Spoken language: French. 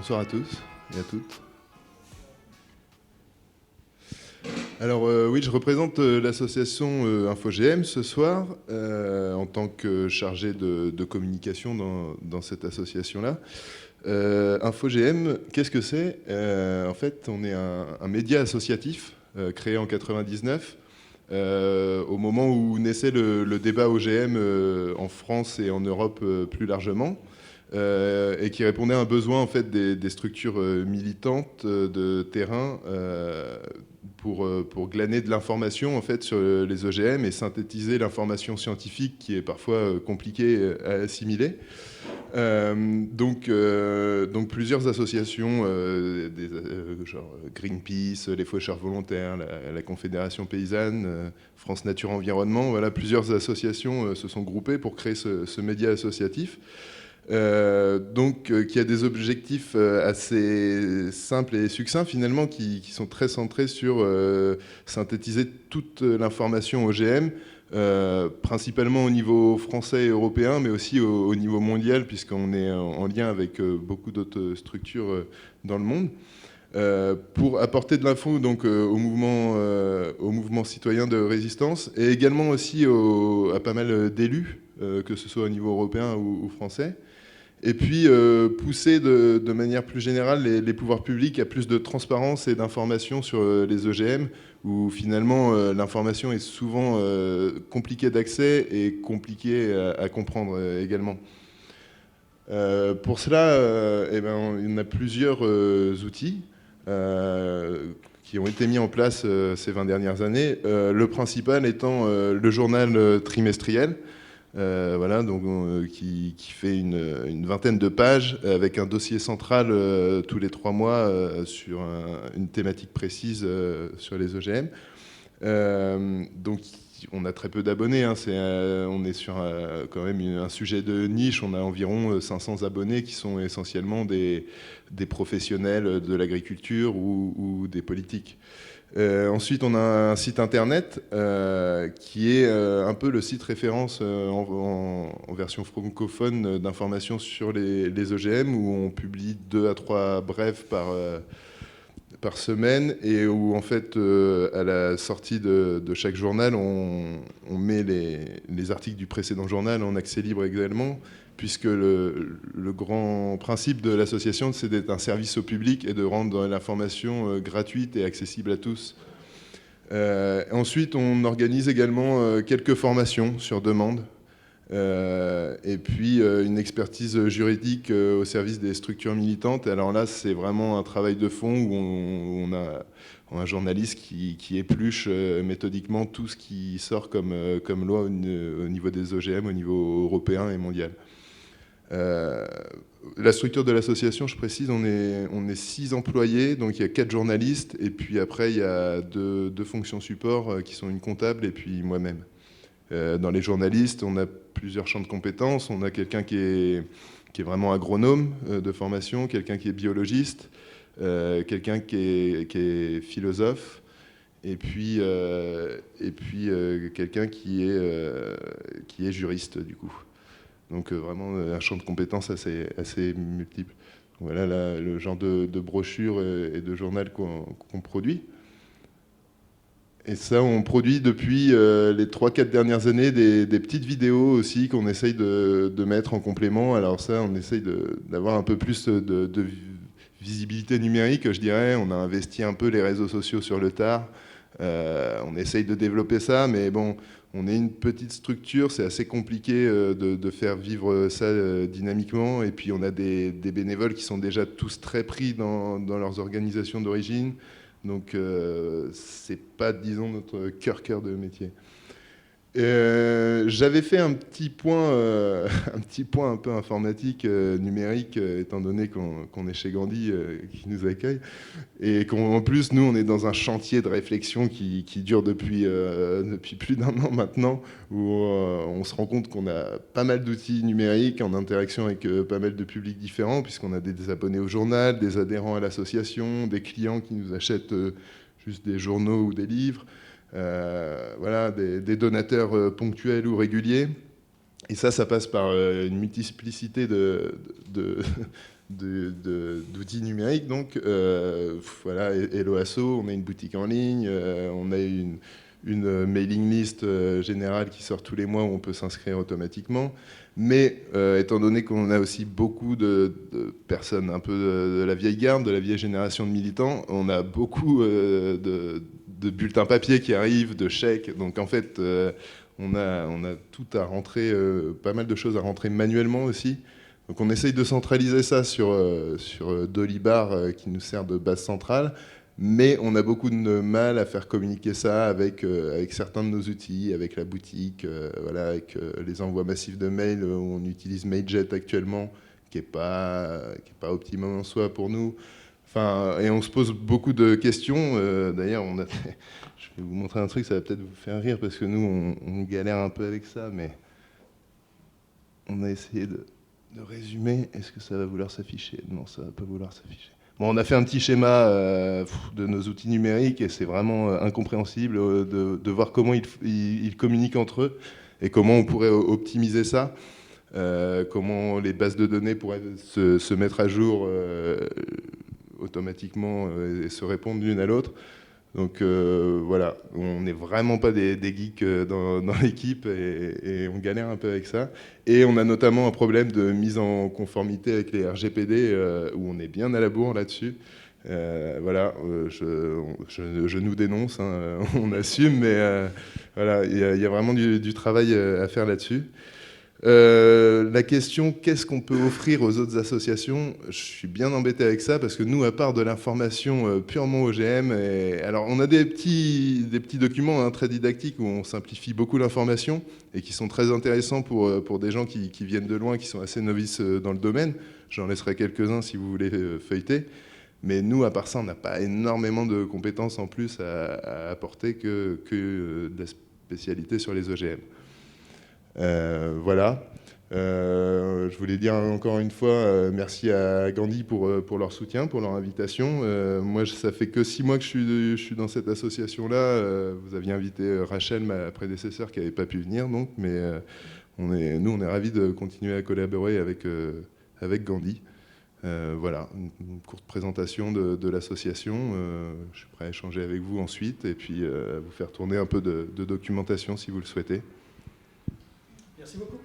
Bonsoir à tous et à toutes. Alors oui, je représente l'association InfoGM ce soir en tant que chargé de communication dans cette association-là. InfoGM, qu'est-ce que c'est? En fait, on est un média associatif créé en 99 au moment où naissait le débat OGM en France et en Europe plus largement. Et qui répondait à un besoin en fait des structures militantes de terrain pour glaner de l'information en fait sur les OGM et synthétiser l'information scientifique qui est parfois compliquée à assimiler. Donc plusieurs associations, genre Greenpeace, les Faucheurs Volontaires, la Confédération Paysanne, France Nature Environnement, voilà, plusieurs associations se sont groupées pour créer ce média associatif. Qui a des objectifs assez simples et succincts finalement, qui sont très centrés sur synthétiser toute l'information OGM, principalement au niveau français et européen, mais aussi au niveau mondial, puisqu'on est en lien avec beaucoup d'autres structures dans le monde. Pour apporter de l'info donc au mouvement citoyen de résistance et également aussi à pas mal d'élus, que ce soit au niveau européen ou français. Et puis pousser de manière plus générale les pouvoirs publics à plus de transparence et d'information sur les OGM, où finalement l'information est souvent compliquée d'accès et compliquée à comprendre également. Pour cela, il y en a plusieurs outils qui ont été mis en place ces 20 dernières années. Le principal étant le journal trimestriel, voilà, donc, qui fait une vingtaine de pages avec un dossier central tous les 3 mois sur une thématique précise sur les OGM. Donc on a très peu d'abonnés, hein, on est sur quand même un sujet de niche, on a environ 500 abonnés qui sont essentiellement des professionnels de l'agriculture ou des politiques. Ensuite, on a un site internet qui est un peu le site référence en version francophone d'informations sur les OGM, où on publie 2 à 3 brèves par semaine, et où en fait à la sortie de chaque journal on met les articles du précédent journal en accès libre également, puisque le grand principe de l'association, c'est d'être un service au public et de rendre l'information gratuite et accessible à tous. Ensuite, on organise également quelques formations sur demande, et puis une expertise juridique au service des structures militantes. Et alors là, c'est vraiment un travail de fond où on a un journaliste qui épluche méthodiquement tout ce qui sort comme loi au niveau des OGM, au niveau européen et mondial. La structure de l'association, je précise, on est 6 employés, donc il y a 4 journalistes, et puis après il y a deux fonctions support qui sont une comptable et puis moi-même. Dans les journalistes, on a plusieurs champs de compétences. On a quelqu'un qui est vraiment agronome de formation, quelqu'un qui est biologiste, quelqu'un qui est philosophe, et puis quelqu'un qui est juriste du coup. Donc vraiment un champ de compétences assez multiple. Voilà le genre de brochure et de journal qu'on produit. Et ça, on produit depuis les 3-4 dernières années des petites vidéos aussi qu'on essaye de mettre en complément. Alors ça, on essaye d'avoir un peu plus de visibilité numérique, je dirais. On a investi un peu les réseaux sociaux sur le tard. On essaye de développer ça, mais bon, on est une petite structure, c'est assez compliqué de faire vivre ça dynamiquement. Et puis on a des bénévoles qui sont déjà tous très pris dans leurs organisations d'origine. Donc c'est pas, disons, notre cœur de métier. J'avais fait un petit point un peu informatique, numérique, étant donné qu'on est chez Gandhi, qui nous accueille, et qu'en plus, nous, on est dans un chantier de réflexion qui dure depuis plus d'1 an maintenant, où on se rend compte qu'on a pas mal d'outils numériques en interaction avec pas mal de publics différents, puisqu'on a des abonnés au journal, des adhérents à l'association, des clients qui nous achètent juste des journaux ou des livres, voilà, des donateurs ponctuels ou réguliers. Et ça passe par une multiplicité d'outils numériques. Donc, voilà, Hello Asso, on a une boutique en ligne, on a une mailing list générale qui sort tous les mois où on peut s'inscrire automatiquement. Mais étant donné qu'on a aussi beaucoup de personnes un peu de la vieille garde, de la vieille génération de militants, on a beaucoup de bulletins papier qui arrivent, de chèques. Donc en fait, on a tout à rentrer, pas mal de choses à rentrer manuellement aussi. Donc on essaye de centraliser ça sur Dolibar qui nous sert de base centrale. Mais on a beaucoup de mal à faire communiquer ça avec certains de nos outils, avec la boutique, voilà, avec les envois massifs de mails où on utilise Mailjet actuellement, qui n'est pas optimum en soi pour nous. Enfin, et on se pose beaucoup de questions. D'ailleurs, je vais vous montrer un truc, ça va peut-être vous faire rire, parce que nous, on galère un peu avec ça, mais on a essayé de résumer. Est-ce que ça va vouloir s'afficher? Non, ça ne va pas vouloir s'afficher. Bon, on a fait un petit schéma de nos outils numériques et c'est vraiment incompréhensible de voir comment ils communiquent entre eux et comment on pourrait optimiser ça, comment les bases de données pourraient se mettre à jour automatiquement et se répondre l'une à l'autre. Donc voilà, on n'est vraiment pas des geeks dans l'équipe et on galère un peu avec ça. Et on a notamment un problème de mise en conformité avec les RGPD où on est bien à la bourre là-dessus. Voilà, je nous dénonce, hein, on assume, mais voilà, il y a vraiment du travail à faire là-dessus. La question, qu'est-ce qu'on peut offrir aux autres associations? Je suis bien embêté avec ça parce que nous, à part de l'information purement OGM, alors on a des petits documents très didactiques où on simplifie beaucoup l'information et qui sont très intéressants pour des gens qui viennent de loin, qui sont assez novices dans le domaine. J'en laisserai quelques-uns si vous voulez feuilleter. Mais nous, à part ça, on n'a pas énormément de compétences en plus à apporter que de la spécialité sur les OGM. Voilà. Je voulais dire encore une fois merci à Gandhi pour leur soutien, pour leur invitation. Moi, ça fait que 6 mois que je suis dans cette association-là. Vous aviez invité Rachel, ma prédécesseur, qui n'avait pas pu venir, donc, mais on est ravis de continuer à collaborer avec Gandhi. Voilà, une courte présentation de l'association. Je suis prêt à échanger avec vous ensuite et puis à vous faire tourner un peu de documentation si vous le souhaitez. Merci beaucoup.